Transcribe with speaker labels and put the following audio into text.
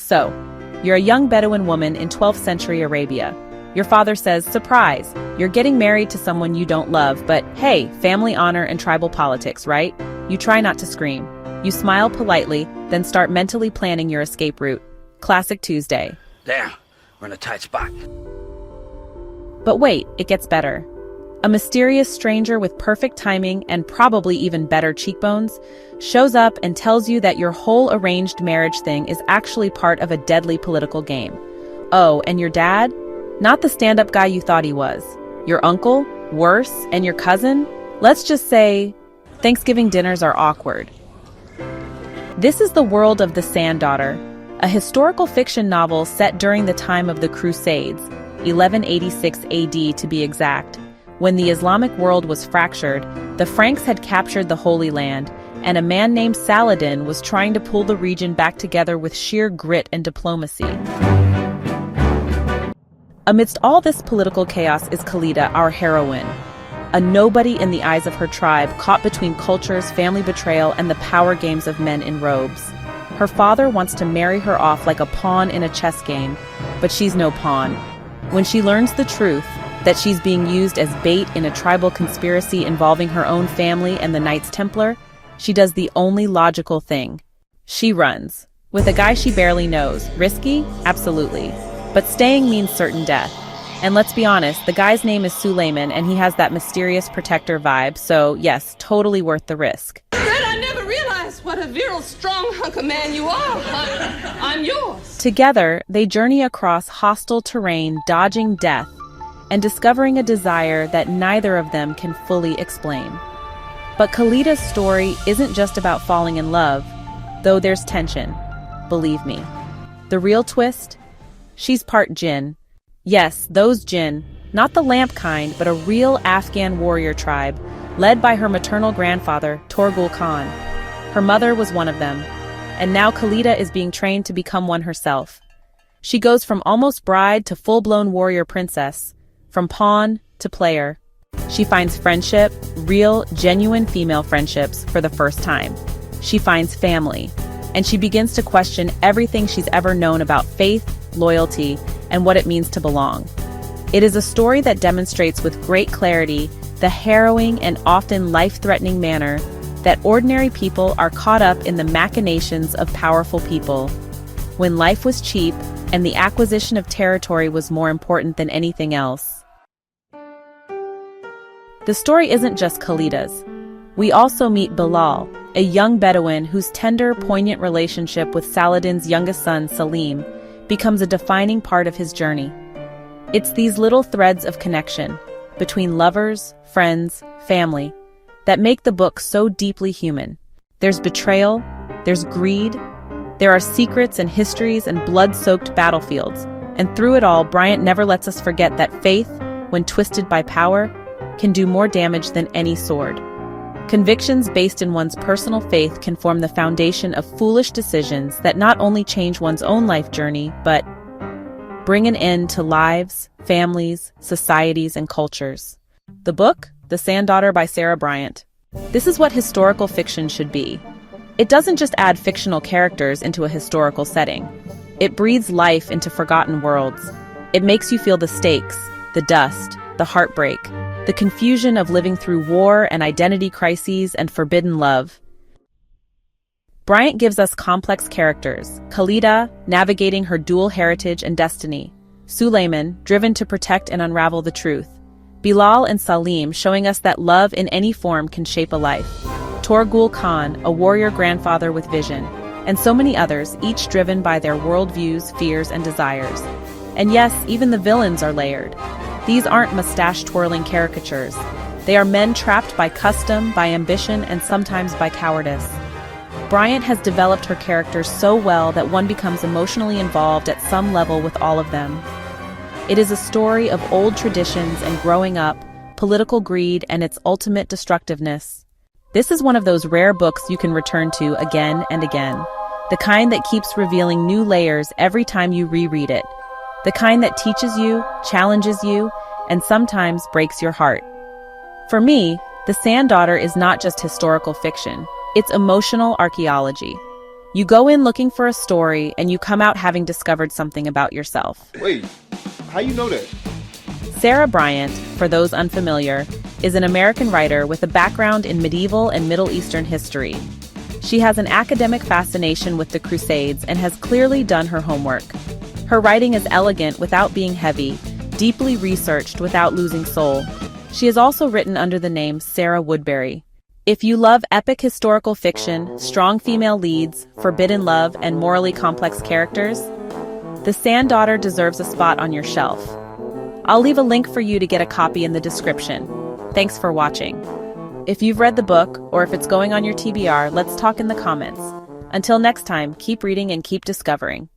Speaker 1: So, you're a young Bedouin woman in 12th century Arabia. Your father says, surprise, you're getting married to someone you don't love, but hey, family honor and tribal politics, right? You try not to scream. You smile politely, then start mentally planning your escape route. Classic Tuesday.
Speaker 2: Damn, we're in a tight spot.
Speaker 1: But wait, it gets better. A mysterious stranger with perfect timing and probably even better cheekbones shows up and tells you that your whole arranged marriage thing is actually part of a deadly political game. Oh, and your dad? Not the stand-up guy you thought he was. Your uncle? Worse? And your cousin? Let's just say, Thanksgiving dinners are awkward. This is the world of The Sand Daughter, a historical fiction novel set during the time of the Crusades, 1186 AD to be exact. When the Islamic world was fractured, the Franks had captured the Holy Land, and a man named Saladin was trying to pull the region back together with sheer grit and diplomacy. Amidst all this political chaos is Khalidah, our heroine, a nobody in the eyes of her tribe, caught between cultures, family betrayal, and the power games of men in robes. Her father wants to marry her off like a pawn in a chess game, but she's no pawn. When she learns the truth, that she's being used as bait in a tribal conspiracy involving her own family and the Knights Templar, she does the only logical thing. She runs. With a guy she barely knows. Risky? Absolutely. But staying means certain death. And let's be honest, the guy's name is Sulayman, and he has that mysterious protector vibe, so yes, totally worth the risk.
Speaker 3: Fred, I never realized what a virile, strong hunk of man you are. I'm yours.
Speaker 1: Together, they journey across hostile terrain, dodging death, and discovering a desire that neither of them can fully explain. But Khalidah's story isn't just about falling in love, though there's tension. Believe me. The real twist? She's part Jinn. Yes, those Jinn, not the lamp kind, but a real Afghan warrior tribe, led by her maternal grandfather, Torgul Khan. Her mother was one of them, and now Khalidah is being trained to become one herself. She goes from almost bride to full-blown warrior princess, from pawn to player. She finds friendship, real, genuine female friendships for the first time. She finds family, and she begins to question everything she's ever known about faith, loyalty, and what it means to belong. It is a story that demonstrates with great clarity the harrowing and often life-threatening manner that ordinary people are caught up in the machinations of powerful people, when life was cheap and the acquisition of territory was more important than anything else. The story isn't just Khalidah's. We also meet Bilal, a young Bedouin whose tender, poignant relationship with Saladin's youngest son, Salim, becomes a defining part of his journey. It's these little threads of connection between lovers, friends, family that make the book so deeply human. There's betrayal, there's greed, there are secrets and histories and blood-soaked battlefields, and through it all, Bryant never lets us forget that faith, when twisted by power, can do more damage than any sword. Convictions based in one's personal faith can form the foundation of foolish decisions that not only change one's own life journey, but bring an end to lives, families, societies, and cultures. The book, The Sand Daughter by Sarah Bryant. This is what historical fiction should be. It doesn't just add fictional characters into a historical setting. It breathes life into forgotten worlds. It makes you feel the stakes, the dust, the heartbreak, the confusion of living through war and identity crises and forbidden love. Bryant gives us complex characters: Khalidah, navigating her dual heritage and destiny; Sulayman, driven to protect and unravel the truth; Bilal and Salim, showing us that love in any form can shape a life; Torgul Khan, a warrior grandfather with vision; and so many others, each driven by their worldviews, fears, and desires. And yes, even the villains are layered. These aren't mustache-twirling caricatures. They are men trapped by custom, by ambition, and sometimes by cowardice. Bryant has developed her characters so well that one becomes emotionally involved at some level with all of them. It is a story of old traditions and growing up, political greed, and its ultimate destructiveness. This is one of those rare books you can return to again and again. The kind that keeps revealing new layers every time you reread it. The kind that teaches you, challenges you, and sometimes breaks your heart. For me, The Sand Daughter is not just historical fiction. It's emotional archaeology. You go in looking for a story, and you come out having discovered something about yourself.
Speaker 4: Wait, how you know that?
Speaker 1: Sarah Bryant, for those unfamiliar, is an American writer with a background in medieval and Middle Eastern history. She has an academic fascination with the Crusades and has clearly done her homework. Her writing is elegant without being heavy, deeply researched without losing soul. She has also written under the name Sarah Woodbury. If you love epic historical fiction, strong female leads, forbidden love, and morally complex characters, The Sand Daughter deserves a spot on your shelf. I'll leave a link for you to get a copy in the description. Thanks for watching. If you've read the book, or if it's going on your TBR, let's talk in the comments. Until next time, keep reading and keep discovering.